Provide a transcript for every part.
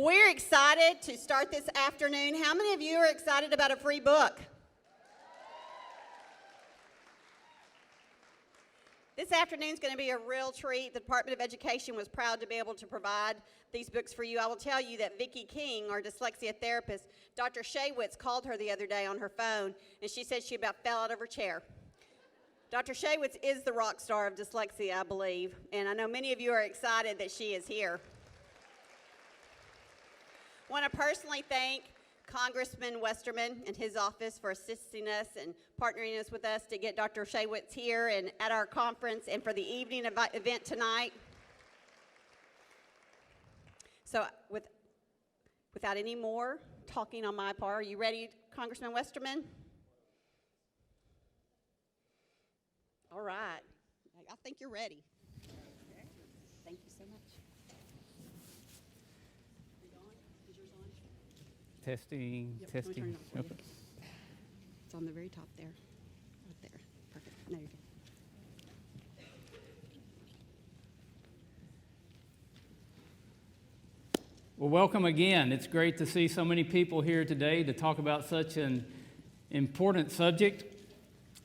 We're excited to start this afternoon. How many of you are excited about a free book? This afternoon is going to be a real treat. The Department of Education was proud to be able to provide these books for you. I will tell you that Vicki King, our dyslexia therapist, Dr. Shaywitz called her the other day on her phone, and she said she about fell out of her chair. Dr. Shaywitz is the rock star of dyslexia, I believe, and I know many of you are excited that she is here. I want to personally thank Congressman Westerman and his office for assisting us and partnering us with us to get Dr. Shaywitz here and at our conference and for the evening event tonight. So without any more talking on my part, are you ready, Congressman Westerman? All right. I think you're ready. Thank you so much. Testing, Yep, testing. Okay. It's on the very top there. Right there. Perfect. Now you're good. Well, welcome again. It's great to see so many people here today to talk about such an important subject.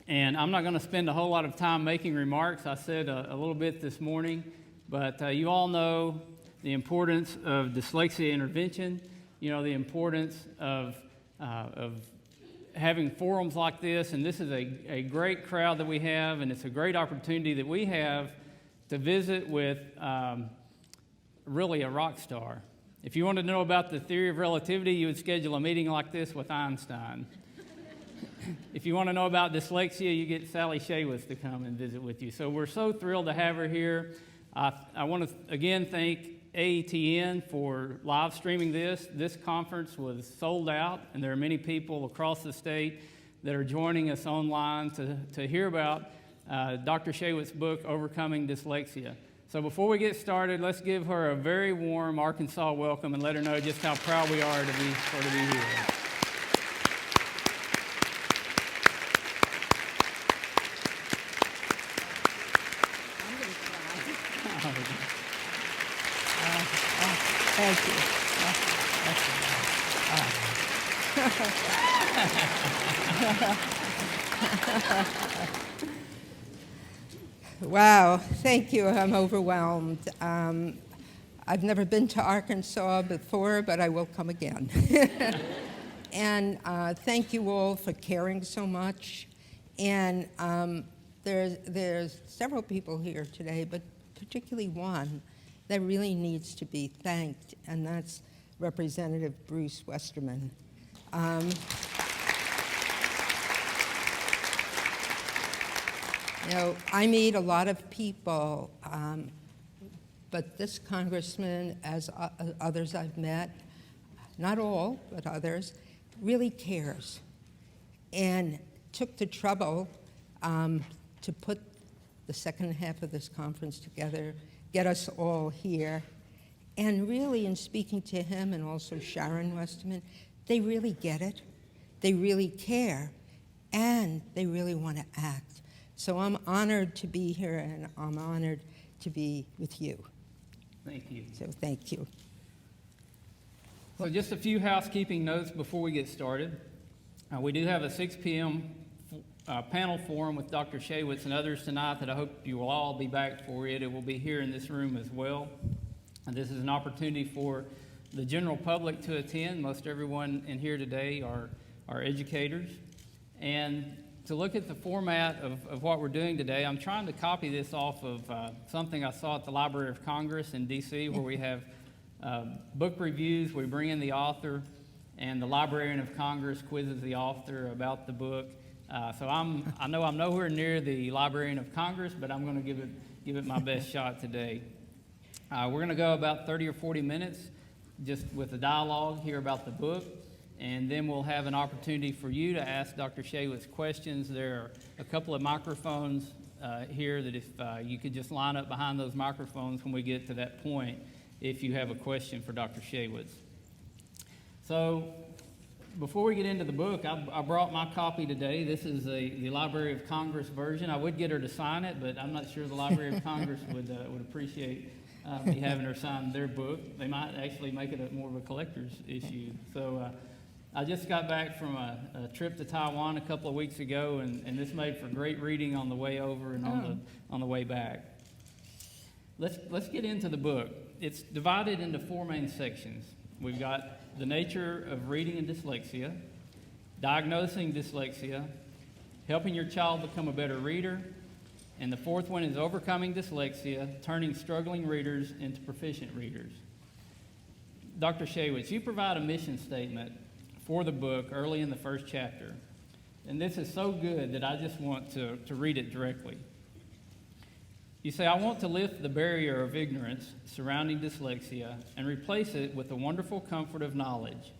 And I'm not going to spend a whole lot of time making remarks. I said a little bit this morning, but you all know the importance of dyslexia intervention. You know, the importance of having forums like this, and this is a great crowd that we have, and it's a great opportunity that we have to visit with really a rock star. If you want to know about the theory of relativity, you would schedule a meeting like this with Einstein. If you want to know about dyslexia, you get Sally Shaywitz to come and visit with you. So we're so thrilled to have her here. I want to again thank AETN for live streaming this. This conference was sold out, and there are many people across the state that are joining us online to hear about Dr. Shaywitz's book, Overcoming Dyslexia. So before we get started, let's give her a very warm Arkansas welcome and let her know just how proud we are to be here. Thank you. Wow, thank you. I'm overwhelmed. I've never been to Arkansas before, but I will come again. And thank you all for caring so much. And there's several people here today, but particularly one that really needs to be thanked, and that's Representative Bruce Westerman. You know, I meet a lot of people, but this congressman, as others I've met, not all, but others, really cares and took the trouble to put the second half of this conference together, get us all here. And really, in speaking to him and also Sharon Westerman, they really get it, they really care, and they really want to act. So I'm honored to be here, and I'm honored to be with you. Thank you. So thank you. So just a few housekeeping notes before we get started. We do have a 6 p.m. Panel forum with Dr. Shaywitz and others tonight that I hope you will all be back for it. It will be here in this room as well. And this is an opportunity for the general public to attend. Most everyone in here today are educators. And to look at the format of what we're doing today, I'm trying to copy this off of something I saw at the Library of Congress in D.C. where we have book reviews. We bring in the author, and the Librarian of Congress quizzes the author about the book. So I know I'm nowhere near the Librarian of Congress, but I'm going to give it my best shot today. We're going to go about 30 or 40 minutes just with a dialogue here about the book, and then we'll have an opportunity for you to ask Dr. Shaywitz questions. There are a couple of microphones here that if you could just line up behind those microphones when we get to that point if you have a question for Dr. Shaywitz. So before we get into the book, I brought my copy today. This is the Library of Congress version. I would get her to sign it, but I'm not sure the Library of Congress would appreciate be having her sign their book. They might actually make it more of a collector's issue. So I just got back from a trip to Taiwan a couple of weeks ago, and this made for great reading on the way over and on the way back. Let's get into the book. It's divided into 4 main sections. We've got the nature of reading and dyslexia, diagnosing dyslexia, helping your child become a better reader, and the 4th one is overcoming dyslexia, turning struggling readers into proficient readers. Dr. Shaywitz, you provide a mission statement for the book early in the first chapter, and this is so good that I just want to read it directly. You say, I want to lift the barrier of ignorance surrounding dyslexia and replace it with the wonderful comfort of knowledge.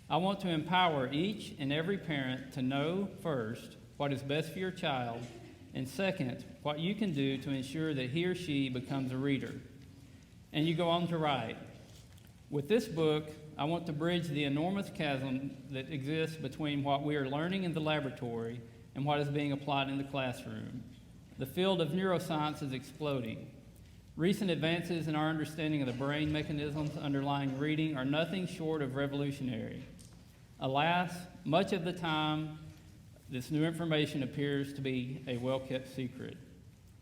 I want to empower each and every parent to know, first, what is best for your child, and second, what you can do to ensure that he or she becomes a reader. And you go on to write, with this book, I want to bridge the enormous chasm that exists between what we are learning in the laboratory and what is being applied in the classroom. The field of neuroscience is exploding. Recent advances in our understanding of the brain mechanisms underlying reading are nothing short of revolutionary. Alas, much of the time, this new information appears to be a well-kept secret.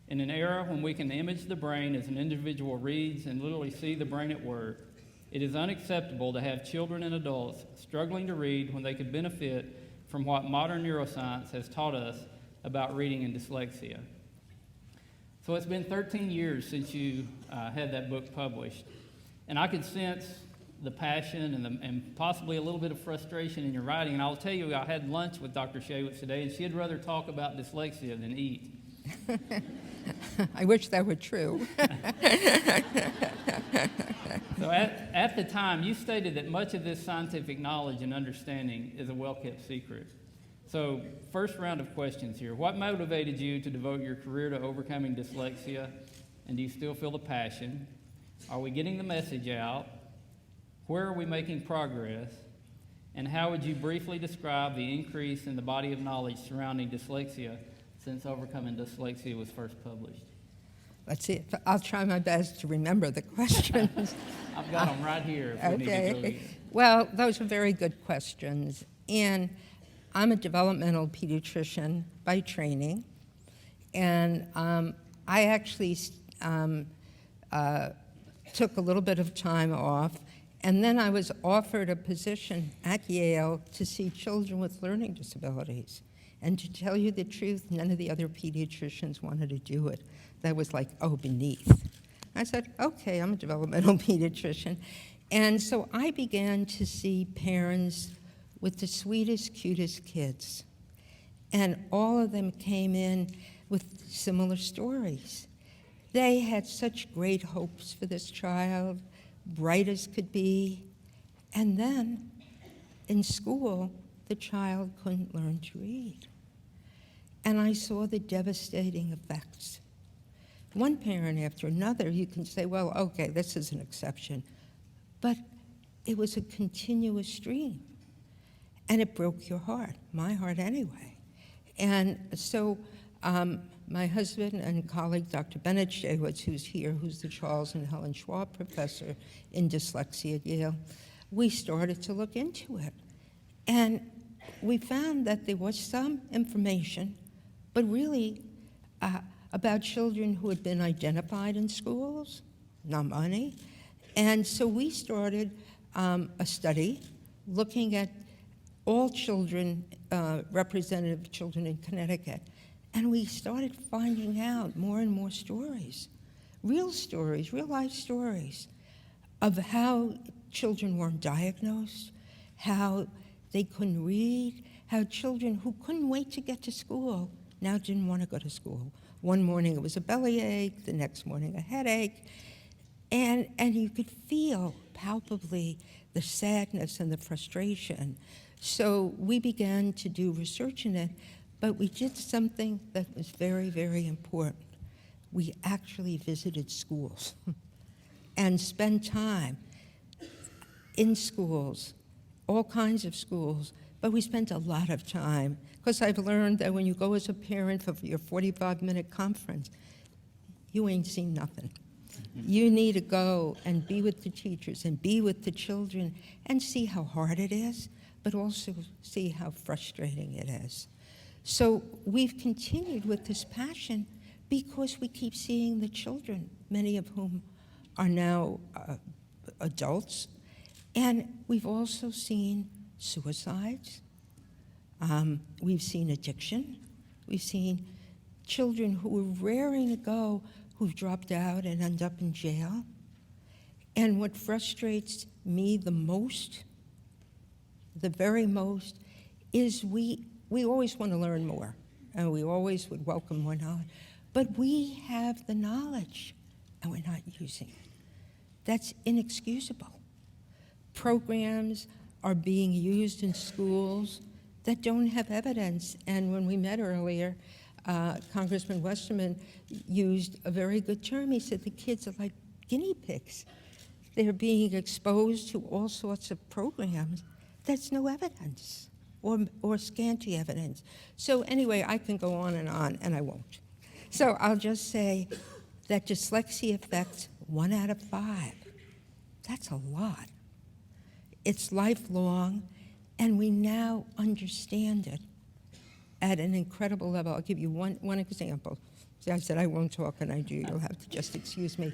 In an era when we can image the brain as an individual reads and literally see the brain at work, it is unacceptable to have children and adults struggling to read when they could benefit from what modern neuroscience has taught us about reading and dyslexia. So it's been 13 years since you had that book published, and I could sense the passion and possibly a little bit of frustration in your writing. And I'll tell you, I had lunch with Dr. Shaywitz today, and she'd rather talk about dyslexia than eat. I wish that were true. So at the time, you stated that much of this scientific knowledge and understanding is a well-kept secret. So first round of questions here. What motivated you to devote your career to overcoming dyslexia, and do you still feel the passion? Are we getting the message out? Where are we making progress? And how would you briefly describe the increase in the body of knowledge surrounding dyslexia since Overcoming Dyslexia was first published? Let's see. I'll try my best to remember the questions. I've got them right here if we need to go again. Well, those are very good questions. And I'm a developmental pediatrician by training. And I actually took a little bit of time off. And then I was offered a position at Yale to see children with learning disabilities. And to tell you the truth, none of the other pediatricians wanted to do it. That was like, oh, beneath. I said, okay, I'm a developmental pediatrician. And so I began to see parents with the sweetest, cutest kids. And all of them came in with similar stories. They had such great hopes for this child, bright as could be. And then in school, the child couldn't learn to read. And I saw the devastating effects. One parent after another, you can say, well, okay, this is an exception. But it was a continuous stream. And it broke your heart, my heart anyway. And so my husband and colleague, Dr. Bennett Shaywitz, who's here, who's the Charles and Helen Schwab professor in dyslexia at Yale, we started to look into it. And we found that there was some information, but really about children who had been identified in schools, not money. And so we started a study looking at all children, representative children in Connecticut. And we started finding out more and more stories, real life stories of how children weren't diagnosed, how they couldn't read, how children who couldn't wait to get to school now didn't want to go to school. One morning it was a bellyache, the next morning a headache, and you could feel palpably the sadness and the frustration. So we began to do research in it, but we did something that was very, very important. We actually visited schools and spent time in schools, all kinds of schools, but we spent a lot of time, because I've learned that when you go as a parent for your 45-minute conference, you ain't seen nothing. You need to go and be with the teachers and be with the children and see how hard it is, but also see how frustrating it is. So we've continued with this passion because we keep seeing the children, many of whom are now adults, and we've also seen suicides. We've seen addiction. We've seen children who were raring to go who've dropped out and end up in jail. And what frustrates me the most, the very most, is we always want to learn more, and we always would welcome more knowledge. But we have the knowledge, and we're not using it. That's inexcusable. Programs are being used in schools that don't have evidence. And when we met earlier, Congressman Westerman used a very good term. He said the kids are like guinea pigs. They're being exposed to all sorts of programs. That's no evidence, or scanty evidence. So anyway, I can go on, and I won't. So I'll just say that dyslexia affects 1 out of 5. That's a lot. It's lifelong, and we now understand it at an incredible level. I'll give you one example. See, I said I won't talk, and I do. You'll have to just excuse me.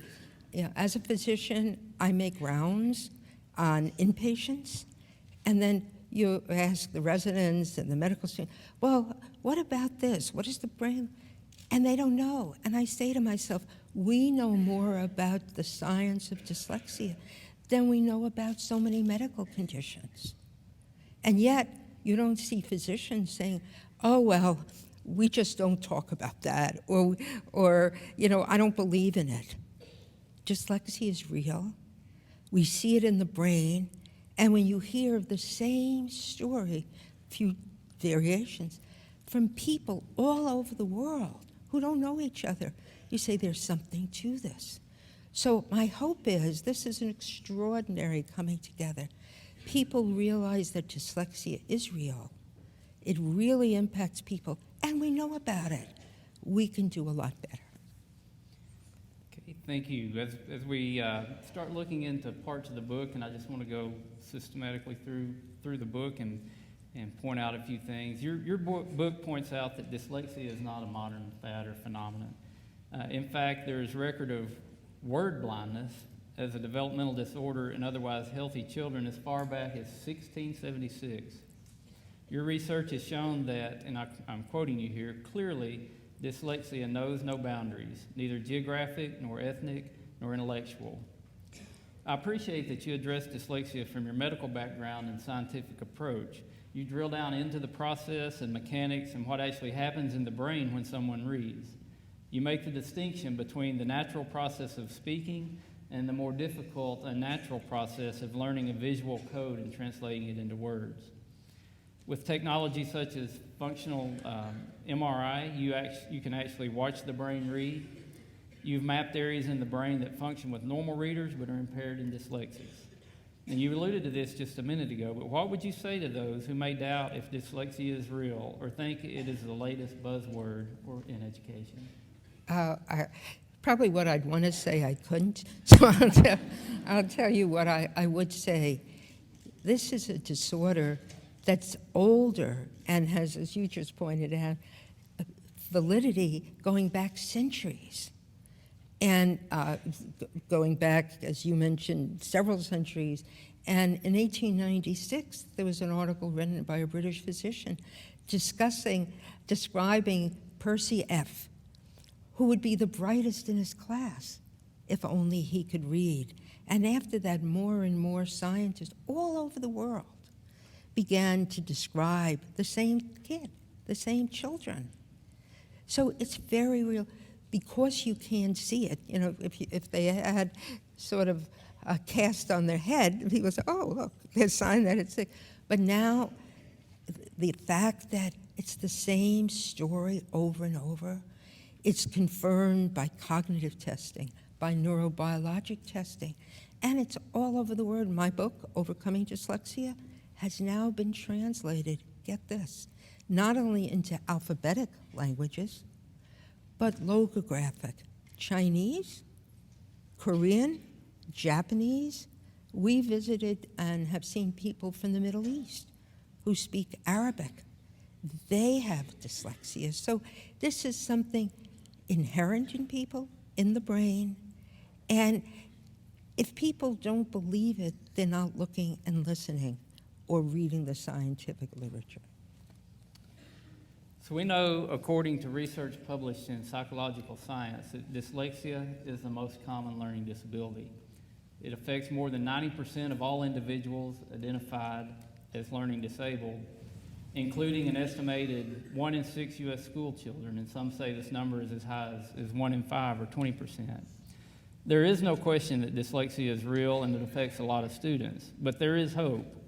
Yeah, as a physician, I make rounds on inpatients, and then you ask the residents and the medical students, well, what about this? What is the brain? And they don't know. And I say to myself, we know more about the science of dyslexia than we know about so many medical conditions. And yet, you don't see physicians saying, oh, well, we just don't talk about that, or I don't believe in it. Dyslexia is real. We see it in the brain, and when you hear the same story, few variations, from people all over the world who don't know each other, you say there's something to this. So my hope is this is an extraordinary coming together. People realize that dyslexia is real. It really impacts people, and we know about it. We can do a lot better. Okay, thank you. As we start looking into parts of the book, and I just want to go systematically through the book and point out a few things. Your book points out that dyslexia is not a modern fad or phenomenon. In fact, there is record of word blindness as a developmental disorder in otherwise healthy children as far back as 1676. Your research has shown that, and I'm quoting you here, clearly dyslexia knows no boundaries, neither geographic nor ethnic nor intellectual. I appreciate that you address dyslexia from your medical background and scientific approach. You drill down into the process and mechanics and what actually happens in the brain when someone reads. You make the distinction between the natural process of speaking and the more difficult unnatural process of learning a visual code and translating it into words. With technology such as functional MRI, you can actually watch the brain read. You've mapped areas in the brain that function with normal readers but are impaired in dyslexics. And you alluded to this just a minute ago, but what would you say to those who may doubt if dyslexia is real or think it is the latest buzzword in education? Probably what I'd want to say I couldn't, so I'll tell you what I would say. This is a disorder that's older and has, as you just pointed out, validity going back centuries. And going back, as you mentioned, several centuries. And in 1896, there was an article written by a British physician describing Percy F., who would be the brightest in his class if only he could read. And after that, more and more scientists all over the world began to describe the same kid, the same children. So it's very real. Because you can see it, if they had sort of a cast on their head, people say, oh, look, there's a sign that it's sick. But now, the fact that it's the same story over and over, it's confirmed by cognitive testing, by neurobiologic testing, and it's all over the world. My book, Overcoming Dyslexia, has now been translated, get this, not only into alphabetic languages, but logographic, Chinese, Korean, Japanese. We visited and have seen people from the Middle East who speak Arabic. They have dyslexia. So this is something inherent in people, in the brain, and if people don't believe it, they're not looking and listening or reading the scientific literature. So we know, according to research published in Psychological Science, that dyslexia is the most common learning disability. It affects more than 90% of all individuals identified as learning disabled, including an estimated 1 in 6 U.S. school children, and some say this number is as high as 1 in 5 or 20%. There is no question that dyslexia is real and it affects a lot of students, but there is hope.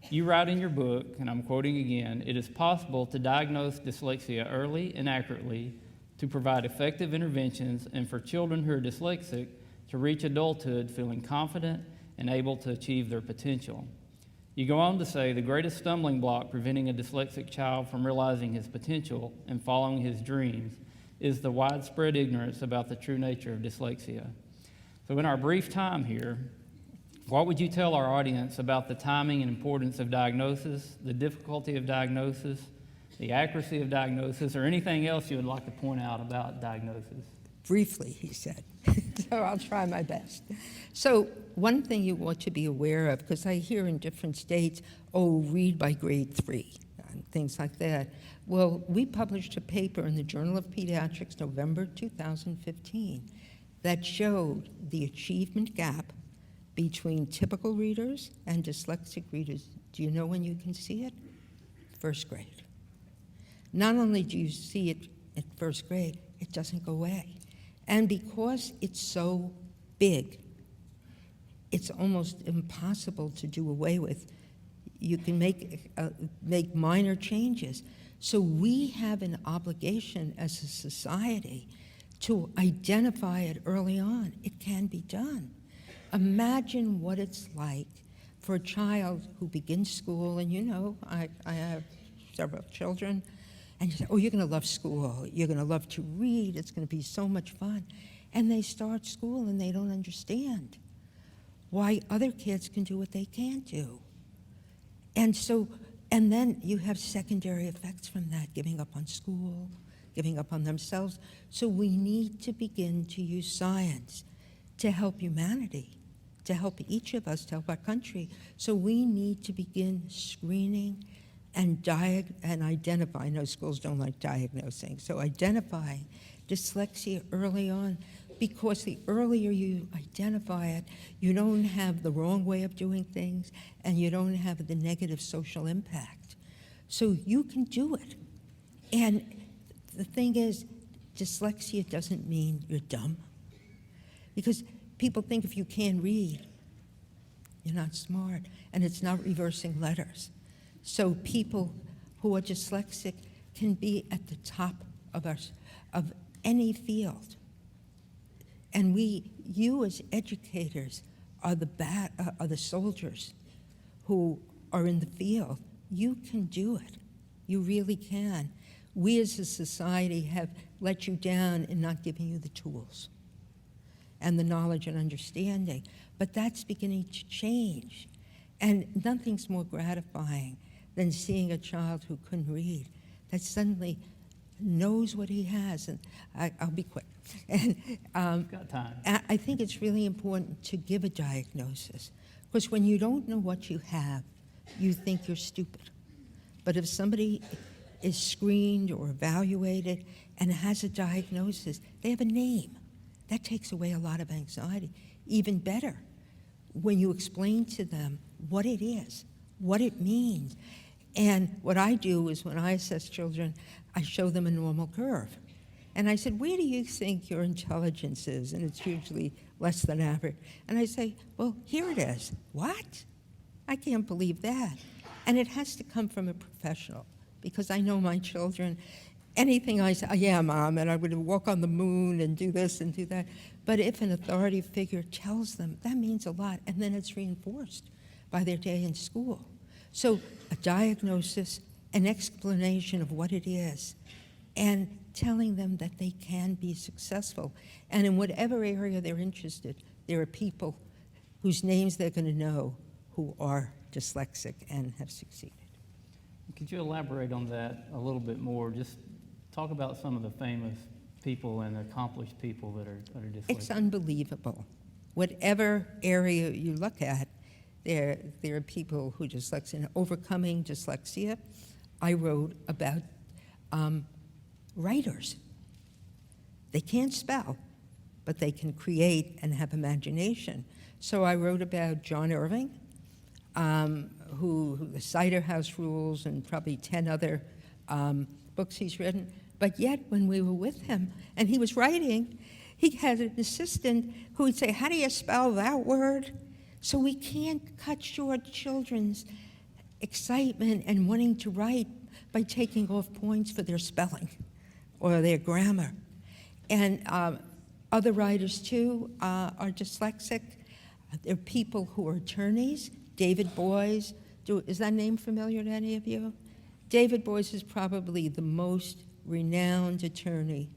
You write in your book, and I'm quoting again, "It is possible to diagnose dyslexia early and accurately, to provide effective interventions, and for children who are dyslexic to reach adulthood feeling confident and able to achieve their potential." You go on to say the greatest stumbling block preventing a dyslexic child from realizing his potential and following his dreams is the widespread ignorance about the true nature of dyslexia. So in our brief time here, what would you tell our audience about the timing and importance of diagnosis, the difficulty of diagnosis, the accuracy of diagnosis, or anything else you would like to point out about diagnosis? Briefly, he said. So I'll try my best. So one thing you ought to be aware of, because I hear in different states, oh, read by grade 3, and things like that. Well, we published a paper in the Journal of Pediatrics, November 2015, that showed the achievement gap between typical readers and dyslexic readers. Do you know when you can see it? First grade. Not only do you see it at first grade, it doesn't go away. And because it's so big, it's almost impossible to do away with. You can make minor changes. So we have an obligation as a society to identify it early on. It can be done. Imagine what it's like for a child who begins school, and you know, I have several children, and you say, oh, you're going to love school, you're going to love to read, it's going to be so much fun. And they start school and they don't understand why other kids can do what they can't do. And then you have secondary effects from that, giving up on school, giving up on themselves. So we need to begin to use science to help humanity, to help each of us, to help our country. So we need to begin screening and identify. No, schools don't like diagnosing. So identifying dyslexia early on, because the earlier you identify it, you don't have the wrong way of doing things, and you don't have the negative social impact. So you can do it. And the thing is, dyslexia doesn't mean you're dumb. Because people think if you can't read, you're not smart, and it's not reversing letters. So people who are dyslexic can be at the top of any field. And you as educators are the soldiers who are in the field. You can do it. You really can. We as a society have let you down in not giving you the tools and the knowledge and understanding. But that's beginning to change. And nothing's more gratifying than seeing a child who couldn't read that suddenly knows what he has. And I'll be quick. And Got time. I think it's really important to give a diagnosis, because when you don't know what you have, you think you're stupid. But if somebody is screened or evaluated and has a diagnosis, they have a name. That takes away a lot of anxiety. Even better, when you explain to them what it is, what it means. And what I do is when I assess children, I show them a normal curve. And I said, where do you think your intelligence is? And it's usually less than average. And I say, well, here it is. What? I can't believe that. And it has to come from a professional, because I know my children, anything I say, oh, yeah, Mom, and I would walk on the moon and do this and do that. But if an authority figure tells them, that means a lot, and then it's reinforced by their day in school. So a diagnosis, an explanation of what it is, and telling them that they can be successful. And in whatever area they're interested, there are people whose names they're going to know who are dyslexic and have succeeded. Could you elaborate on that a little bit more? Just talk about some of the famous people and accomplished people that are dyslexic. It's unbelievable. Whatever area you look at, there are people who are dyslexic. In Overcoming Dyslexia, I wrote about writers. They can't spell, but they can create and have imagination. So I wrote about John Irving, who the Cider House Rules and probably 10 other books he's written. But yet, when we were with him and he was writing, he had an assistant who would say, "How do you spell that word?" So we can't cut short children's excitement and wanting to write by taking off points for their spelling or their grammar. And other writers, too, are dyslexic. There are people who are attorneys. David Boies, is that name familiar to any of you? David Boies is probably the most renowned attorney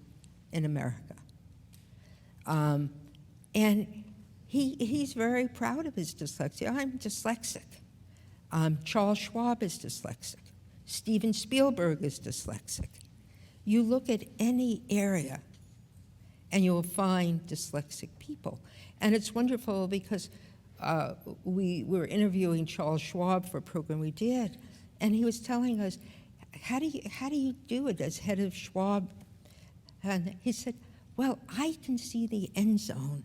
in America. And he's very proud of his dyslexia. I'm dyslexic. Charles Schwab is dyslexic. Steven Spielberg is dyslexic. You look at any area and you'll find dyslexic people. And it's wonderful because we were interviewing Charles Schwab for a program we did, and he was telling us, how do you do it as head of Schwab? And he said, well, I can see the end zone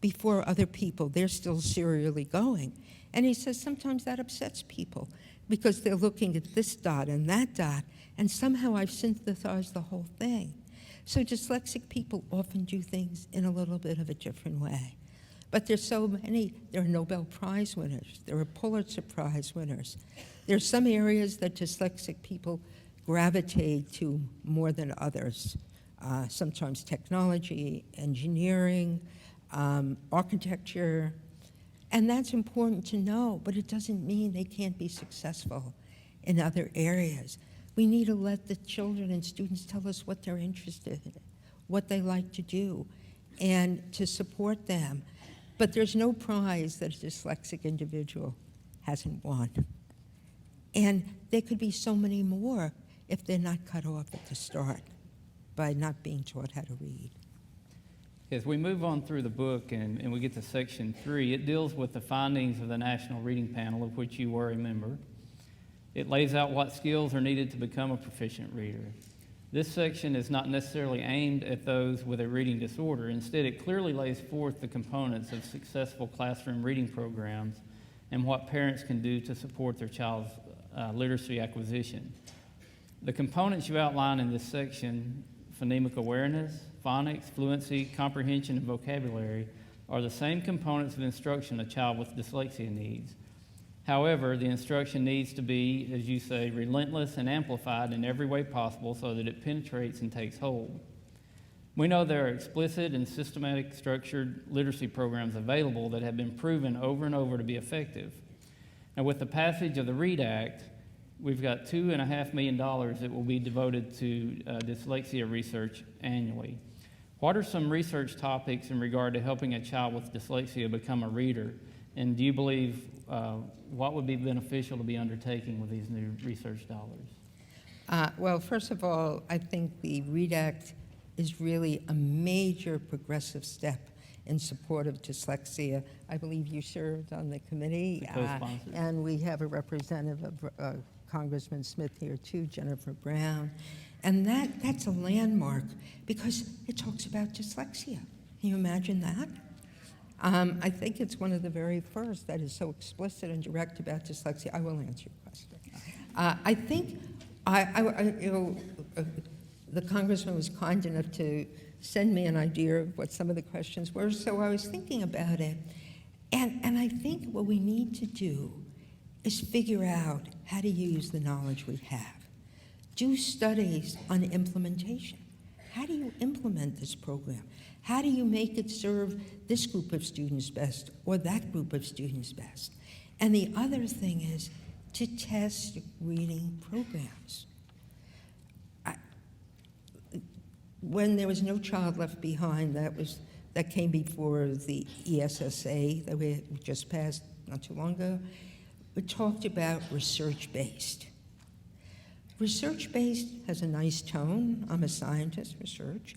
before other people. They're still serially going. And he says sometimes that upsets people because they're looking at this dot and that dot, and somehow I've synthesized the whole thing. So dyslexic people often do things in a little bit of a different way. But there's so many. There are Nobel Prize winners. There are Pulitzer Prize winners. There's some areas that dyslexic people gravitate to more than others. Sometimes technology, engineering, architecture. And that's important to know, but it doesn't mean they can't be successful in other areas. We need to let the children and students tell us what they're interested in, what they like to do, and to support them. But there's no prize that a dyslexic individual hasn't won. And there could be so many more if they're not cut off at the start by not being taught how to read. As we move on through the book and we get to section 3, it deals with the findings of the National Reading Panel, of which you were a member. It lays out what skills are needed to become a proficient reader. This section is not necessarily aimed at those with a reading disorder. Instead, it clearly lays forth the components of successful classroom reading programs and what parents can do to support their child's literacy acquisition. The components you outline in this section, phonemic awareness, phonics, fluency, comprehension, and vocabulary, are the same components of instruction a child with dyslexia needs. However, the instruction needs to be, as you say, relentless and amplified in every way possible so that it penetrates and takes hold. We know there are explicit and systematic structured literacy programs available that have been proven over and over to be effective. And with the passage of the READ Act, we've got $2.5 million that will be devoted to dyslexia research annually. What are some research topics in regard to helping a child with dyslexia become a reader? And do you believe what would be beneficial to be undertaking with these new research dollars? Well, first of all, I think the READ Act is really a major progressive step in support of dyslexia. I believe you served on the committee. And we have a representative of Congressman Smith here too, Jennifer Brown. And that's a landmark because it talks about dyslexia. Can you imagine that? I think it's one of the very first that is so explicit and direct about dyslexia. I will answer your question. I think the congressman was kind enough to send me an idea of what some of the questions were, so I was thinking about it. And I think what we need to do is figure out how to use the knowledge we have. Do studies on implementation. How do you implement this program? How do you make it serve this group of students best or that group of students best? And the other thing is to test reading programs. When there was No Child Left Behind, that was that came before the ESSA that we just passed not too long ago, we talked about research-based. Research-based has a nice tone. I'm a scientist, research,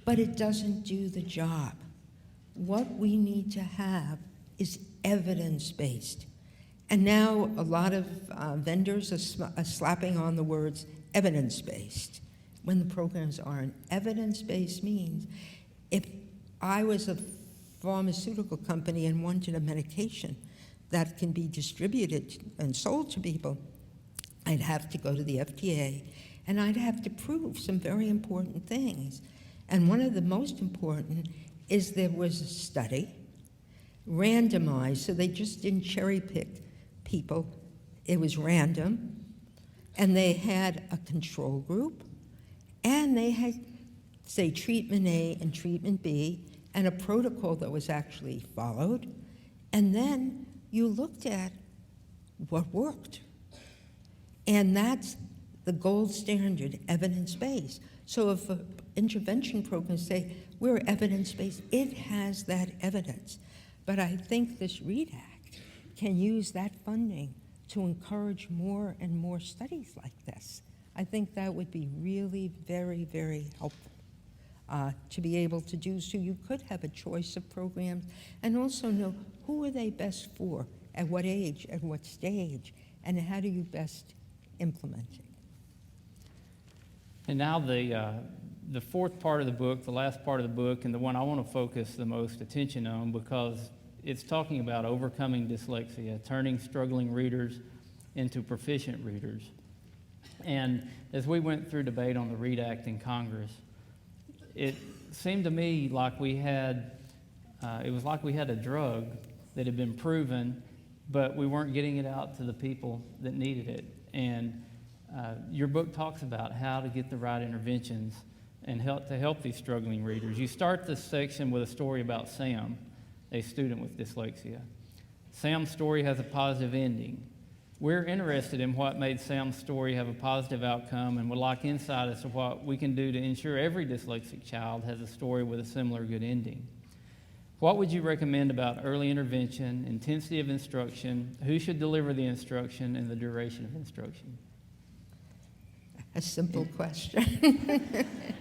but it doesn't do the job. What we need to have is evidence-based. And now a lot of vendors are slapping on the words evidence-based when the programs aren't. Evidence-based means if I was a pharmaceutical company and wanted a medication that can be distributed and sold to people, I'd have to go to the FDA and I'd have to prove some very important things. And one of the most important is there was a study, randomized, so they just didn't cherry pick people. It was random, and they had a control group, and they had, say, treatment A and treatment B, and a protocol that was actually followed, and then you looked at what worked. And that's the gold standard, evidence-based. So if an intervention program say, we're evidence-based, it has that evidence. But I think this READ Act can use that funding to encourage more and more studies like this. I think that would be really very, very helpful to be able to do, so you could have a choice of programs and also know who are they best for, at what age, at what stage, and how do you best implement it. And now the fourth part of the book, the last part of the book, and the one I want to focus the most attention on because it's talking about overcoming dyslexia, turning struggling readers into proficient readers. And as we went through debate on the READ Act in Congress, it seemed to me like we had, it was like we had a drug that had been proven, but we weren't getting it out to the people that needed it. And your book talks about how to get the right interventions and help these struggling readers. You start this section with a story about Sam, a student with dyslexia. Sam's story has a positive ending. We're interested in what made Sam's story have a positive outcome and would like insight as to what we can do to ensure every dyslexic child has a story with a similar good ending. What would you recommend about early intervention, intensity of instruction, who should deliver the instruction, and the duration of instruction? A simple question,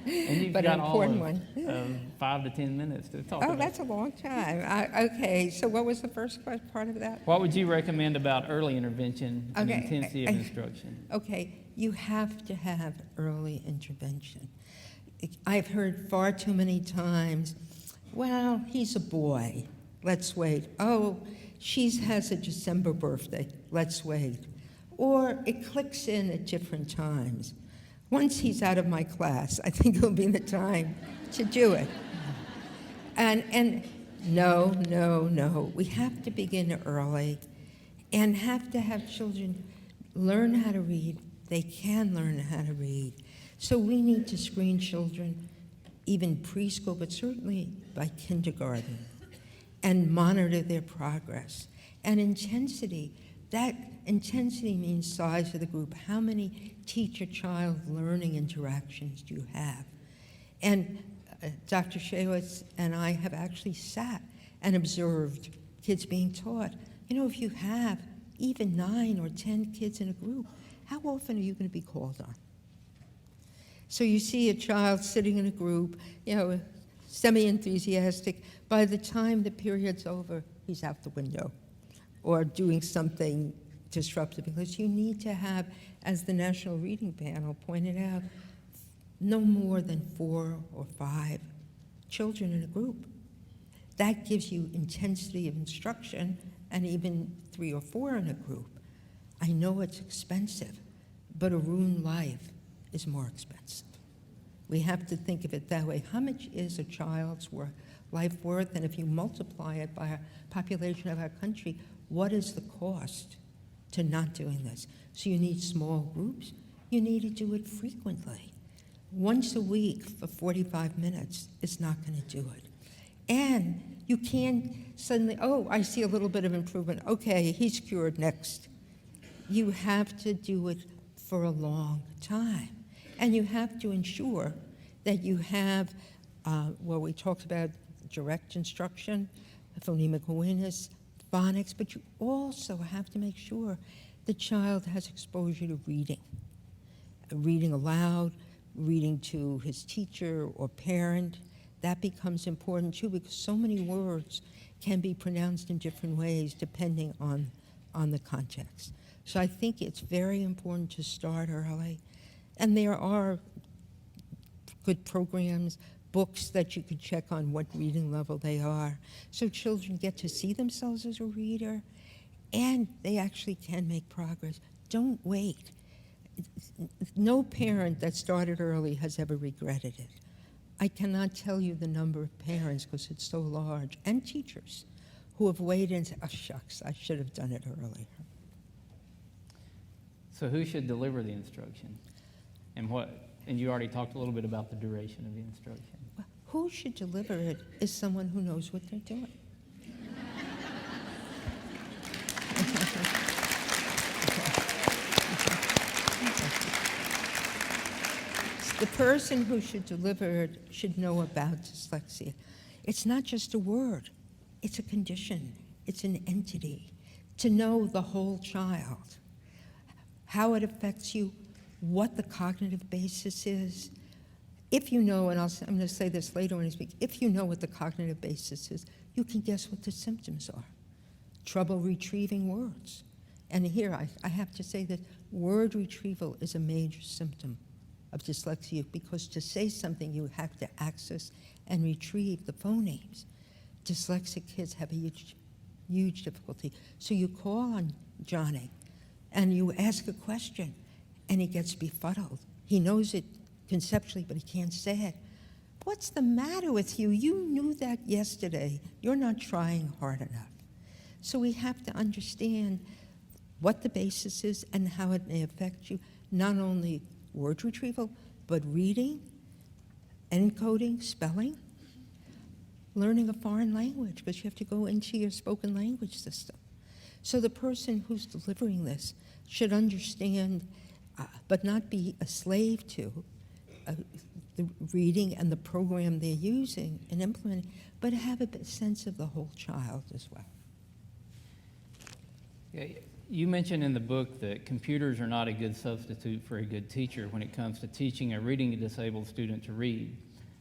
And you've but got an all important of, one. 5 to 10 minutes to talk Oh, about. that's a long time. Okay, so what was the first part of that? What would you recommend about early intervention and Okay, intensity of instruction? Okay, you have to have early intervention. I've heard far too many times, well, he's a boy, let's wait. Oh, she has a December birthday, let's wait. Or it clicks in at different times. Once he's out of my class, I think it'll be the time to do it. And no, we have to begin early and have to have children learn how to read. They can learn how to read. So we need to screen children, even preschool, but certainly by kindergarten, and monitor their progress. And intensity, that intensity means size of the group. How many teacher-child learning interactions do you have? And Dr. Shaywitz and I have actually sat and observed kids being taught. You know, if you have even 9 or 10 kids in a group, how often are you going to be called on? So you see a child sitting in a group, you know, semi-enthusiastic. By the time the period's over, he's out the window or doing something disruptive, because you need to have, as the National Reading Panel pointed out, no more than 4 or 5 children in a group. That gives you intensity of instruction, and even 3 or 4 in a group. I know it's expensive, but a ruined life is more expensive. We have to think of it that way. How much is a child's life worth? And if you multiply it by our population of our country, what is the cost to not doing this? So you need small groups. You need to do it frequently. Once a week for 45 minutes is not going to do it. And you can't suddenly, oh, I see a little bit of improvement. Okay, he's cured, next. You have to do it for a long time. And you have to ensure that you have, well, we talked about direct instruction, phonemic awareness, phonics, but you also have to make sure the child has exposure to reading aloud, reading to his teacher or parent. That becomes important too, because so many words can be pronounced in different ways depending on the context. So I think it's very important to start early. And there are good programs, books that you could check on what reading level they are. So children get to see themselves as a reader, and they actually can make progress. Don't wait. No parent that started early has ever regretted it. I cannot tell you the number of parents, because it's so large, and teachers who have waited and said, oh, shucks, I should have done it earlier. So who should deliver the instruction? And you already talked a little bit about the duration of the instruction. Well, who should deliver it is someone who knows what they're doing. The person who should deliver it should know about dyslexia. It's not just a word, it's a condition, it's an entity. To know the whole child, how it affects you, what the cognitive basis is. If you know, and I'm going to say this later when I speak, if you know what the cognitive basis is, you can guess what the symptoms are. Trouble retrieving words. And here I have to say that word retrieval is a major symptom of dyslexia, because to say something you have to access and retrieve the phonemes. Dyslexic kids have a huge difficulty. So you call on Johnny and you ask a question and he gets befuddled. He knows it conceptually, but he can't say it. What's the matter with you? You knew that yesterday. You're not trying hard enough. So we have to understand what the basis is and how it may affect you, not only word retrieval, but reading, encoding, spelling, learning a foreign language, because you have to go into your spoken language system. So the person who's delivering this should understand, but not be a slave to the reading and the program they're using and implementing, but have a sense of the whole child as well. Yeah, you mentioned in the book that computers are not a good substitute for a good teacher when it comes to teaching a reading disabled student to read.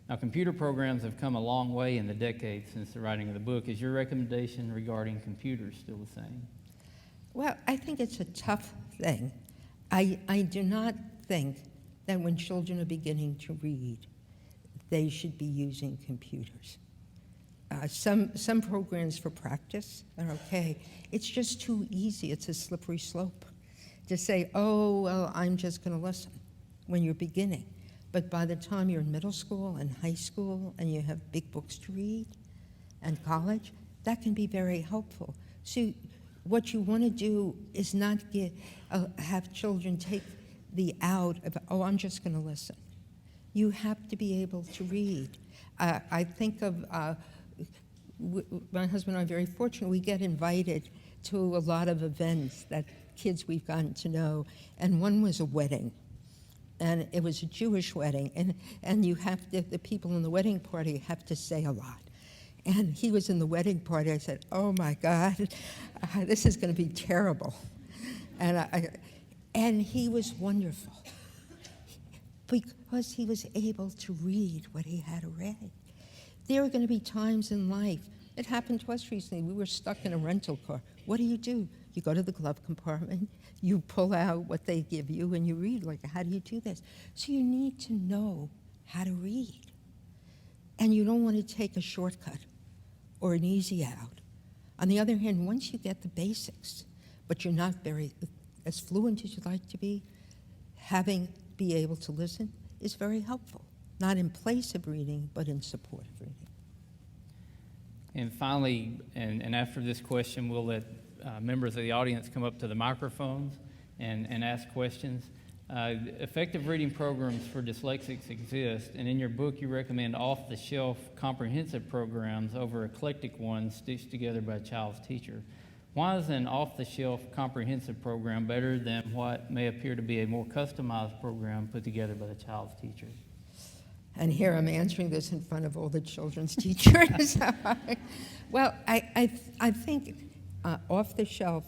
Now, computer programs have come a long way in the decades since the writing of the book. Is your recommendation regarding computers still the same? Well, I think it's a tough thing. I do not think that when children are beginning to read, they should be using computers. Some programs for practice are okay. It's just too easy. It's a slippery slope to say, oh, well, I'm just going to listen when you're beginning. But by the time you're in middle school and high school and you have big books to read and college, that can be very helpful. So what you want to do is not have children take the out of, oh, I'm just going to listen. You have to be able to read. I think of my husband and I are very fortunate. We get invited to a lot of events that kids we've gotten to know, and one was a wedding. And it was a Jewish wedding, and you have to, the people in the wedding party have to say a lot. And he was in the wedding party. I said, oh my God, this is going to be terrible. And he was wonderful because he was able to read what he had read. There are going to be times in life, it happened to us recently, we were stuck in a rental car. What do? You go to the glove compartment, you pull out what they give you, and you read, like, how do you do this? So you need to know how to read. And you don't want to take a shortcut or an easy out. On the other hand, once you get the basics, but you're not as fluent as you'd like to be be able to listen is very helpful. Not in place of reading, but in support of reading. And finally, and after this question, we'll let members of the audience come up to the microphones and ask questions. Effective reading programs for dyslexics exist, and in your book you recommend off-the-shelf comprehensive programs over eclectic ones stitched together by a child's teacher. Why is an off-the-shelf comprehensive program better than what may appear to be a more customized program put together by the child's teacher? And here I'm answering this in front of all the children's teachers. Well, I think off-the-shelf,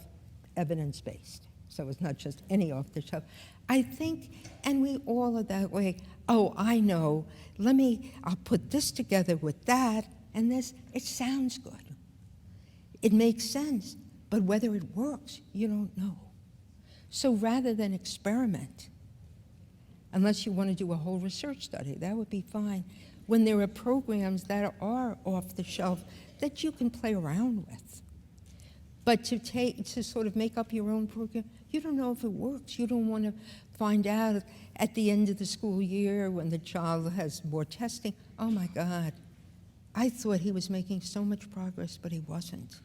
evidence-based. So it's not just any off-the-shelf. I think, and we all are that way, oh, I know, I'll put this together with that, and this, it sounds good. It makes sense, but whether it works, you don't know. So rather than experiment, unless you want to do a whole research study, that would be fine. When there are programs that are off the shelf that you can play around with. But to sort of make up your own program, you don't know if it works. You don't want to find out at the end of the school year when the child has more testing, oh my God, I thought he was making so much progress, but he wasn't.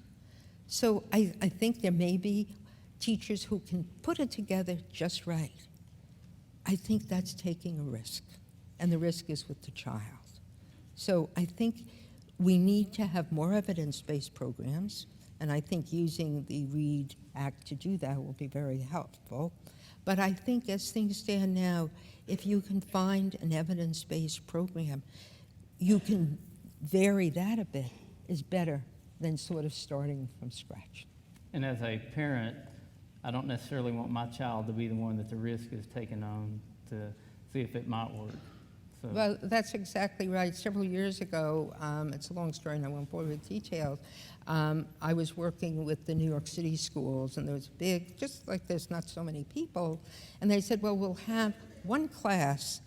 So I think there may be teachers who can put it together just right. I think that's taking a risk, and the risk is with the child. So I think we need to have more evidence-based programs, and I think using the READ Act to do that will be very helpful. But I think as things stand now, if you can find an evidence-based program, you can vary that a bit, is better than sort of starting from scratch. And as a parent, I don't necessarily want my child to be the one that the risk is taken on to see if it might work. So. Well, that's exactly right. Several years ago, it's a long story and I won't bore you with details, I was working with the New York City schools, and there was big, just like there's not so many people, and they said, well, we'll have one class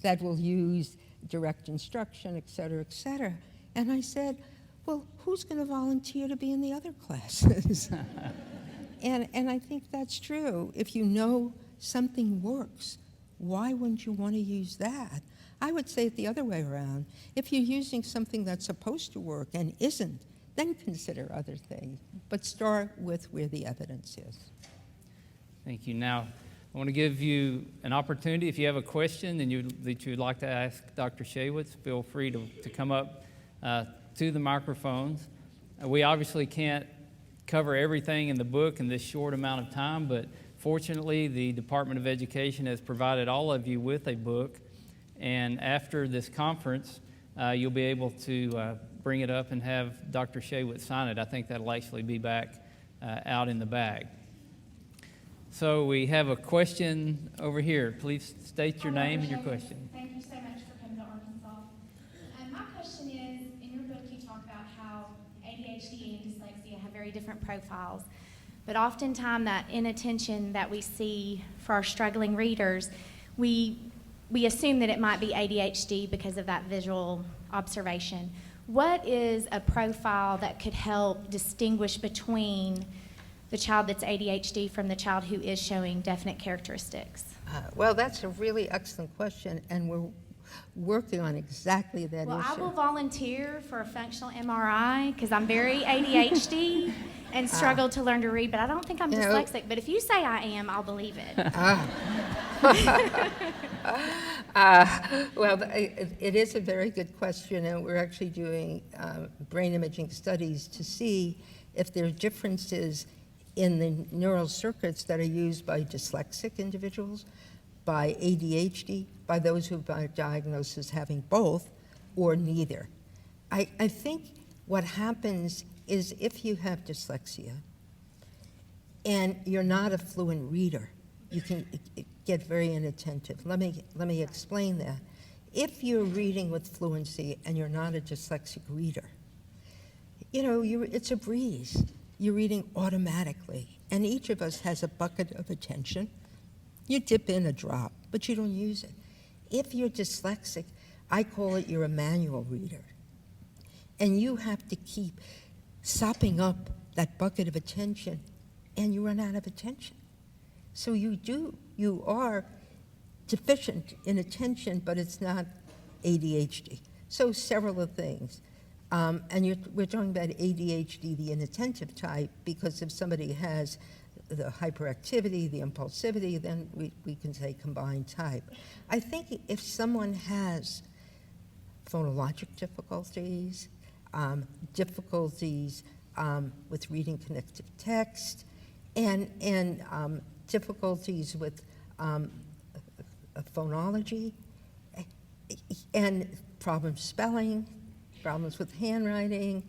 that will use direct instruction, et cetera, et cetera. And I said, well, who's going to volunteer to be in the other classes? And I think that's true. If you know something works, why wouldn't you want to use that? I would say it the other way around. If you're using something that's supposed to work and isn't, then consider other things. But start with where the evidence is. Thank you. Now, I want to give you an opportunity. If you have a question that you'd like to ask Dr. Shaywitz, feel free to come up to the microphones. We obviously can't cover everything in the book in this short amount of time, but fortunately, the Department of Education has provided all of you with a book, and after this conference, you'll be able to bring it up and have Dr. Shaywitz sign it. I think that'll actually be back out in the bag. So we have a question over here. Please state your name and your question. Thank you so much for coming to Arkansas. My question is, in your book you talk about how ADHD and dyslexia have very different profiles. But oftentimes that inattention that we see for our struggling readers, we assume that it might be ADHD because of that visual observation. What is a profile that could help distinguish between the child that's ADHD from the child who is showing definite characteristics? Well, that's a really excellent question, and we're working on exactly that issue. Well, I will volunteer for a functional MRI because I'm very ADHD and struggle to learn to read, but I don't think I'm dyslexic. But if you say I am, I'll believe it. Well, it is a very good question, and we're actually doing brain imaging studies to see if there are differences in the neural circuits that are used by dyslexic individuals, by ADHD, by those who are diagnosed as having both, or neither. I think what happens is if you have dyslexia and you're not a fluent reader, you can get very inattentive. Let me explain that. If you're reading with fluency and you're not a dyslexic reader, it's a breeze. You're reading automatically, and each of us has a bucket of attention. You dip in a drop, but you don't use it. If you're dyslexic, I call it you're a manual reader, and you have to keep sopping up that bucket of attention, and you run out of attention. So you are deficient in attention, but it's not ADHD. So several of things. We're talking about ADHD, the inattentive type, because if somebody has the hyperactivity, the impulsivity, then we can say combined type. I think if someone has phonologic difficulties, difficulties with reading connective text, and difficulties with phonology, and problems spelling, problems with handwriting.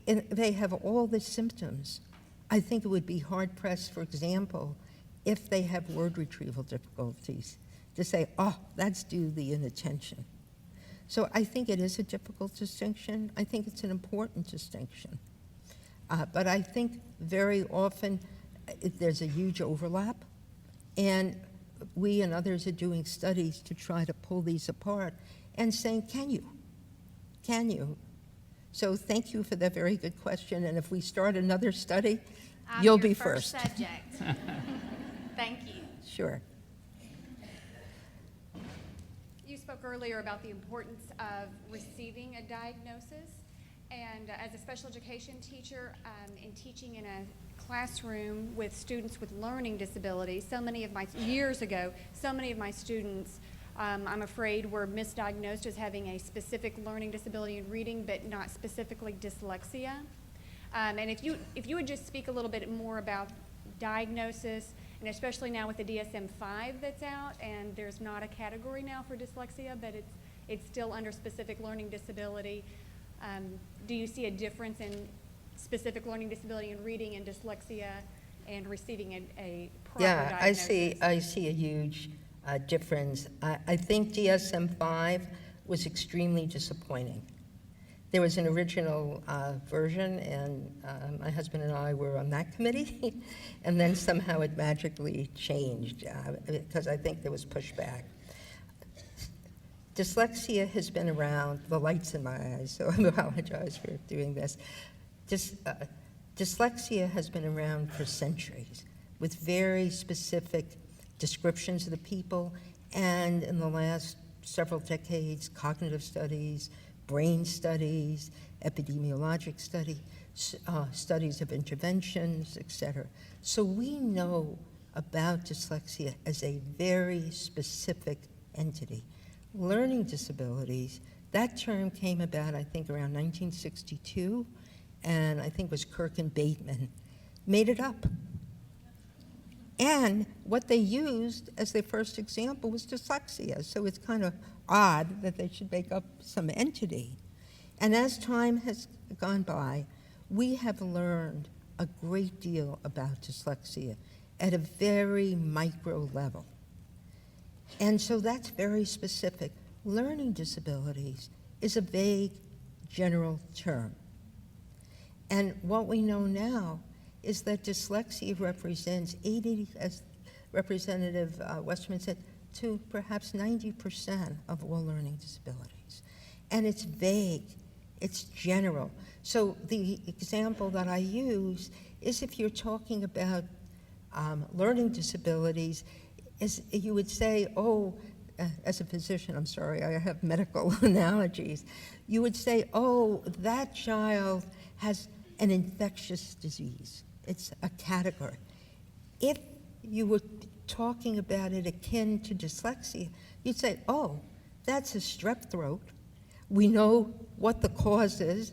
And they have all the symptoms. I think it would be hard-pressed, for example, if they have word retrieval difficulties, to say, oh, that's due to the inattention. So I think it is a difficult distinction. I think it's an important distinction. But I think very often there's a huge overlap, and we and others are doing studies to try to pull these apart and saying, can you? Can you? So thank you for that very good question, and if we start another study, you'll be first. Subject. Thank you. Sure. You spoke earlier about the importance of receiving a diagnosis, and as a special education teacher, in teaching in a classroom with students with learning disabilities, years ago, so many of my students, I'm afraid, were misdiagnosed as having a specific learning disability in reading, but not specifically dyslexia. And if you would just speak a little bit more about diagnosis, and especially now with the DSM-5 that's out, and there's not a category now for dyslexia, but it's still under specific learning disability. Do you see a difference in specific learning disability in reading and dyslexia and receiving a proper diagnosis? Yeah, I see a huge difference. I think DSM-5 was extremely disappointing. There was an original version, and my husband and I were on that committee, and then somehow it magically changed because I think there was pushback. Dyslexia has been around, the light's in my eyes, so I apologize for doing this. Dyslexia has been around for centuries with very specific descriptions of the people, and in the last several decades, cognitive studies, brain studies, epidemiologic studies of interventions, etc. So we know about dyslexia as a very specific entity. Learning disabilities, that term came about, I think, around 1962, and I think it was Kirk and Bateman made it up. And what they used as their first example was dyslexia, so it's kind of odd that they should make up some entity. And as time has gone by, we have learned a great deal about dyslexia at a very micro level. And so that's very specific. Learning disabilities is a vague general term. And what we know now is that dyslexia represents 80, as Representative Westerman said, to perhaps 90% of all learning disabilities. And it's vague, it's general. So the example that I use is if you're talking about learning disabilities, is you would say, oh, as a physician, I'm sorry, I have medical analogies. You would say, oh, that child has an infectious disease. It's a category. If you were talking about it akin to dyslexia, you'd say, oh, that's a strep throat. We know what the cause is,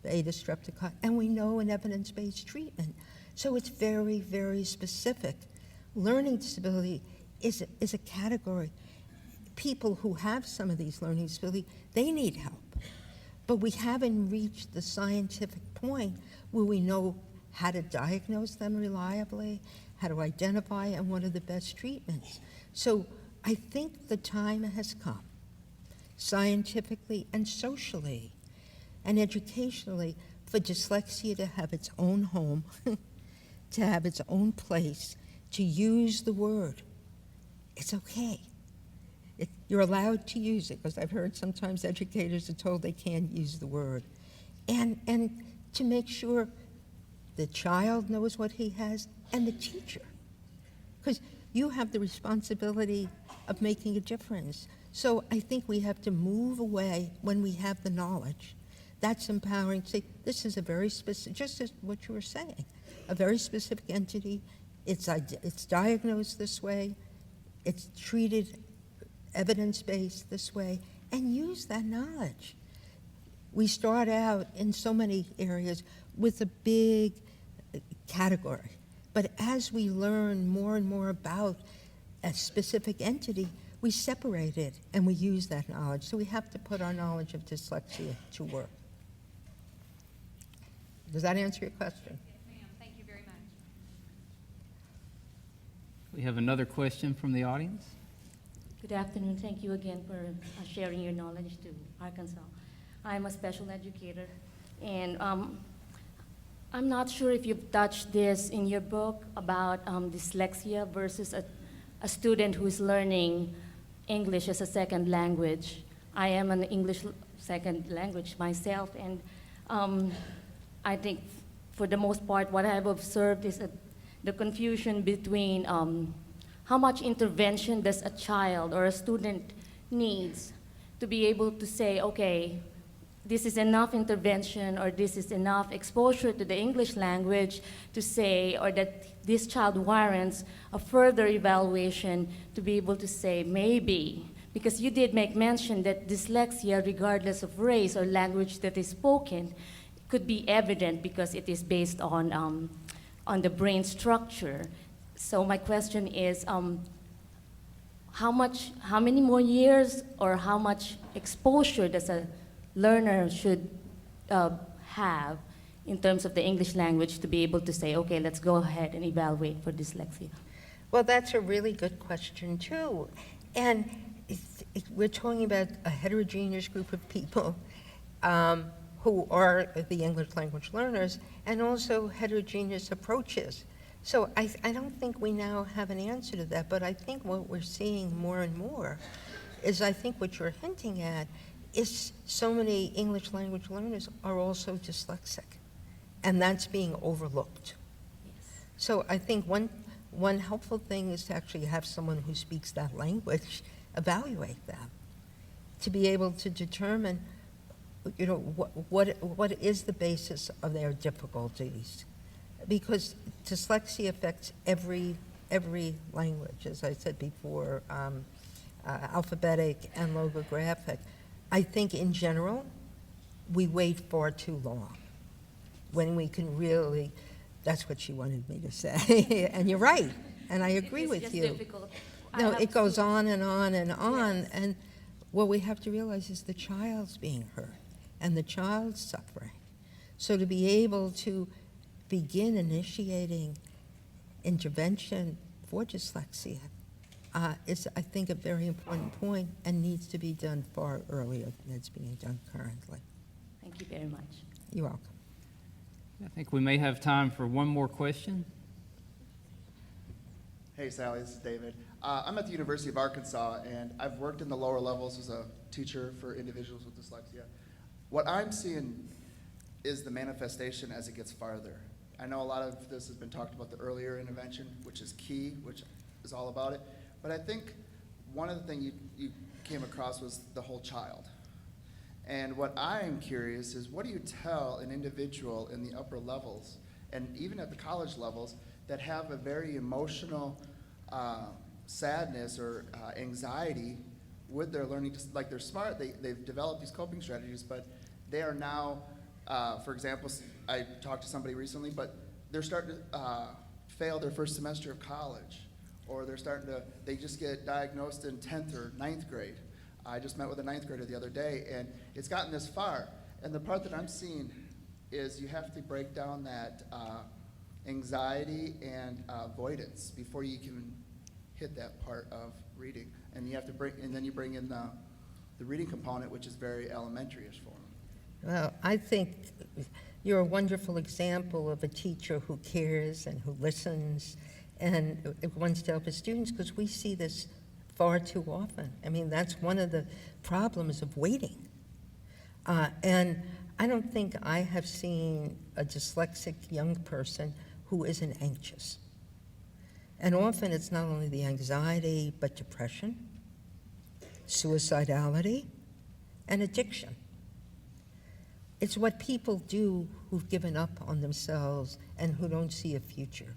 beta streptococci, and we know an evidence-based treatment. So it's very, very specific. Learning disability is a category. People who have some of these learning disabilities, they need help. But we haven't reached the scientific point where we know how to diagnose them reliably, how to identify, and what are the best treatments. So I think the time has come, scientifically and socially and educationally, for dyslexia to have its own home, to have its own place, to use the word. It's okay. You're allowed to use it, because I've heard sometimes educators are told they can't use the word. And to make sure the child knows what he has, and the teacher. Because you have the responsibility of making a difference. So I think we have to move away when we have the knowledge. That's empowering. Say, this is a very specific, just as what you were saying, a very specific entity. It's diagnosed this way. It's treated evidence-based this way, and use that knowledge. We start out in so many areas with a big category, but as we learn more and more about a specific entity, we separate it and we use that knowledge. So we have to put our knowledge of dyslexia to work. Does that answer your question? Yes, ma'am. Thank you very much. We have another question from the audience. Good afternoon. Thank you again for sharing your knowledge to Arkansas. I'm a special educator, and I'm not sure if you've touched this in your book about dyslexia versus a student who is learning English as a second language. I am an English second language myself, and I think for the most part what I've observed is the confusion between how much intervention does a child or a student needs to be able to say, okay, this is enough intervention or this is enough exposure to the English language to say, or that this child warrants a further evaluation to be able to say maybe, because you did make mention that dyslexia, regardless of race or language that is spoken, could be evident because it is based on the brain structure. So my question is, how many more years or how much exposure does a learner should have in terms of the English language to be able to say, okay, let's go ahead and evaluate for dyslexia? Well, that's a really good question, too. And we're talking about a heterogeneous group of people who are the English language learners, and also heterogeneous approaches. So I don't think we now have an answer to that, but I think what we're seeing more and more is, I think what you're hinting at is so many English language learners are also dyslexic, and that's being overlooked. Yes. So I think one helpful thing is to actually have someone who speaks that language evaluate them, to be able to determine, you know, what is the basis of their difficulties. Because dyslexia affects every language, as I said before, alphabetic and logographic. I think in general, we wait far too long when we can really, that's what she wanted me to say, and you're right, and I agree It's with just you. difficult. I No, have it goes to- on and on and on, Yes. and what we have to realize is the child's being hurt, and the child's suffering. So to be able to begin initiating intervention for dyslexia is, I think, a very important point and needs to be done far earlier than it's being done currently. Thank you very much. You're welcome. I think we may have time for one more question. Hey Sally, this is David. I'm at the University of Arkansas, and I've worked in the lower levels as a teacher for individuals with dyslexia. What I'm seeing is the manifestation as it gets farther. I know a lot of this has been talked about, the earlier intervention, which is key, which is all about it. But I think one of the things you came across was the whole child. And what I'm curious is, what do you tell an individual in the upper levels, and even at the college levels, that have a very emotional sadness or anxiety with their learning? Like, they're smart, they've developed these coping strategies, but they are now, for example, I talked to somebody recently, but they're starting to fail their first semester of college, or they just get diagnosed in 10th or 9th grade. I just met with a 9th grader the other day, and it's gotten this far. And the part that I'm seeing is you have to break down that anxiety and avoidance before you can hit that part of reading. And you have to then you bring in the reading component, which is very elementary-ish for them. Well, I think you're a wonderful example of a teacher who cares and who listens and wants to help his students, because we see this far too often. I mean, that's one of the problems of waiting. And I don't think I have seen a dyslexic young person who isn't anxious. And often it's not only the anxiety, but depression, suicidality, and addiction. It's what people do who've given up on themselves and who don't see a future.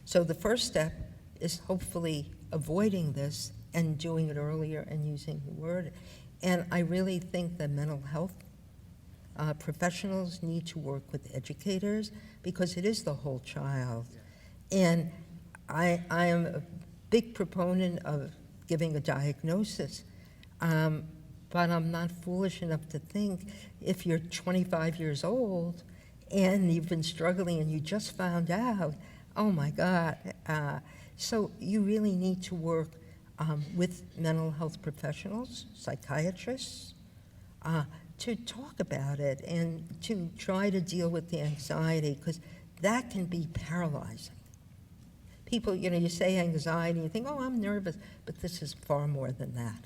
So the first step is hopefully avoiding this and doing it earlier and using the word. And I really think that mental health professionals need to work with educators, because it is the whole child. And I am a big proponent of giving a diagnosis. But I'm not foolish enough to think if you're 25 years old and you've been struggling and you just found out, oh my God. So you really need to work with mental health professionals, psychiatrists, to talk about it and to try to deal with the anxiety, because that can be paralyzing. People, you say anxiety, you think, oh, I'm nervous, but this is far more than that.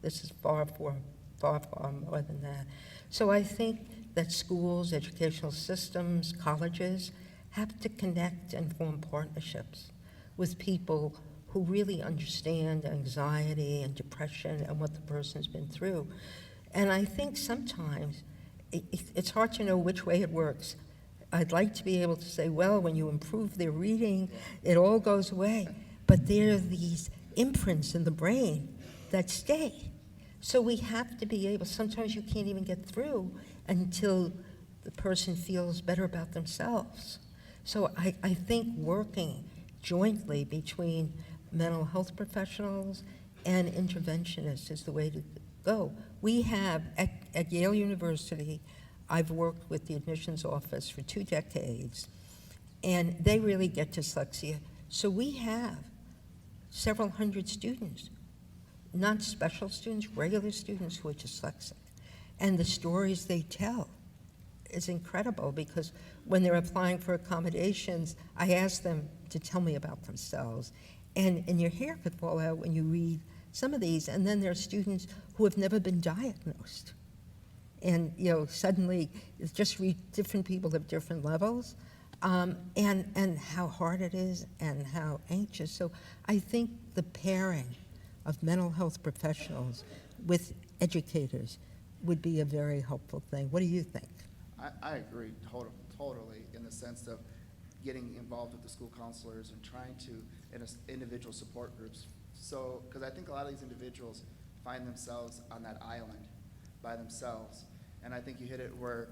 This is far more than that. So I think that schools, educational systems, colleges have to connect and form partnerships with people who really understand anxiety and depression and what the person's been through. And I think sometimes it's hard to know which way it works. I'd like to be able to say, well, when you improve their reading, it all goes away. But there are these imprints in the brain that stay. So we have to be able, sometimes you can't even get through until the person feels better about themselves. So I think working jointly between mental health professionals and interventionists is the way to go. We have, at Yale University, I've worked with the admissions office for 2 decades, and they really get dyslexia. So we have several hundred students, not special students, regular students who are dyslexic. And the stories they tell is incredible, because when they're applying for accommodations, I ask them to tell me about themselves. And your hair could fall out when you read some of these. And then there are students who have never been diagnosed. And suddenly it's just different people have different levels, and how hard it is and how anxious. So I think the pairing of mental health professionals with educators would be a very helpful thing. What do you think? I agree totally in the sense of getting involved with the school counselors and trying to, in individual support groups. So, because I think a lot of these individuals find themselves on that island by themselves. And I think you hit it where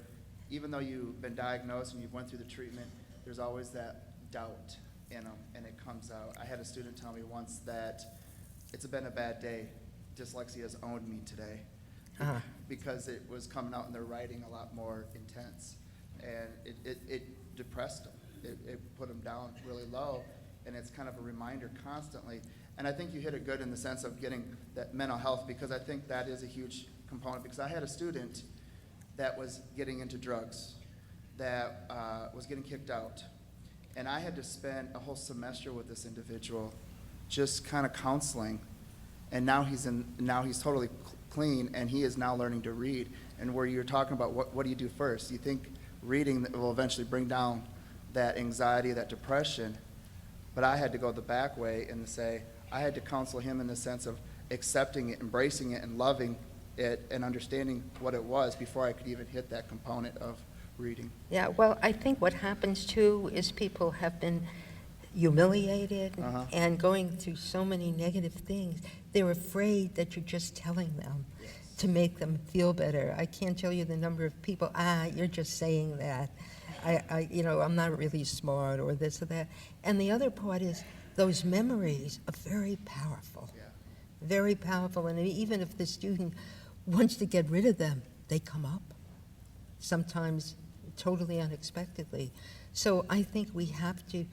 even though you've been diagnosed and you've went through the treatment, there's always that doubt in them, and it comes out. I had a student tell me once that it's been a bad day. Dyslexia has owned me today. Because it was coming out in their writing a lot more intense. And it depressed them. It put them down really low, and it's kind of a reminder constantly. And I think you hit it good in the sense of getting that mental health, because I think that is a huge component. Because I had a student that was getting into drugs, that was getting kicked out. And I had to spend a whole semester with this individual just kind of counseling. And now he's totally clean, and he is now learning to read. And where you're talking about what do you do first? You think reading will eventually bring down that anxiety, that depression. But I had to go the back way and say, I had to counsel him in the sense of accepting it, embracing it, and loving it, and understanding what it was before I could even hit that component of reading. Yeah, well, I think what happens too is people have been humiliated and going through so many negative things. They're afraid that you're just telling them to make them feel better. I can't tell you the number of people, you're just saying that. I'm not really smart, or this or that. And the other part is those memories are very powerful. Yeah. Very powerful. And even if the student wants to get rid of them, they come up, sometimes totally unexpectedly. So I think we have to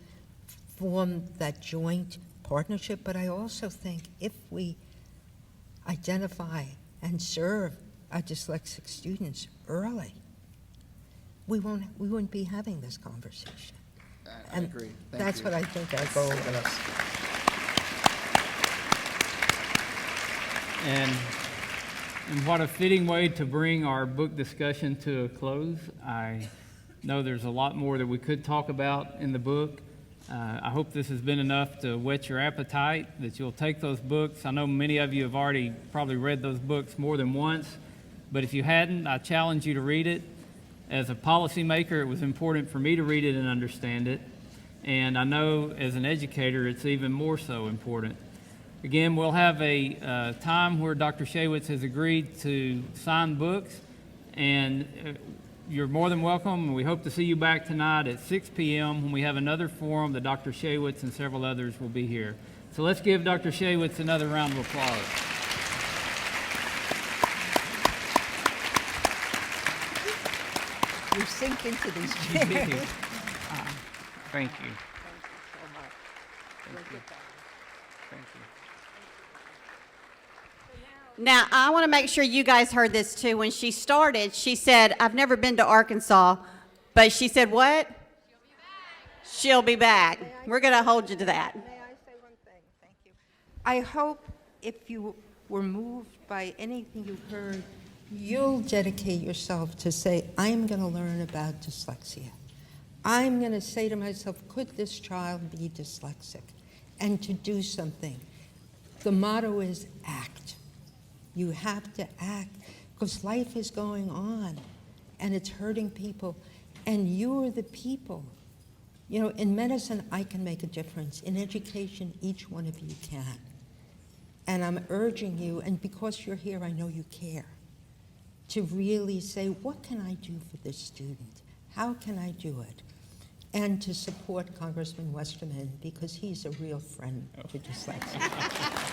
form that joint partnership, but I also think if we identify and serve our dyslexic students early, we wouldn't be having this conversation. I agree. Thank That's you. what I think our goal is. And what a fitting way to bring our book discussion to a close. I know there's a lot more that we could talk about in the book. I hope this has been enough to whet your appetite, that you'll take those books. I know many of you have already probably read those books more than once, but if you hadn't, I challenge you to read it. As a policymaker, it was important for me to read it and understand it. And I know as an educator, it's even more so important. Again, we'll have a time where Dr. Shaywitz has agreed to sign books, and you're more than welcome, and we hope to see you back tonight at 6 p.m. when we have another forum that Dr. Shaywitz and several others will be here. So let's give Dr. Shaywitz another round of applause. You sink into these chairs. Thank you. Thank you. Thank you. Now, I want to make sure you guys heard this too. When she started, she said, I've never been to Arkansas, but she said what? She'll be back. We're going to hold you to that. May I say one thing? Thank you. I hope if you were moved by anything you heard, you'll dedicate yourself to say, I'm going to learn about dyslexia. I'm going to say to myself, could this child be dyslexic? And to do something. The motto is act. You have to act because life is going on and it's hurting people, and you're the people. You know, in medicine, I can make a difference. In education, each one of you can. And I'm urging you, and because you're here, I know you care, to really say, what can I do for this student? How can I do it? And to support Congressman Westerman, because he's a real friend to dyslexia.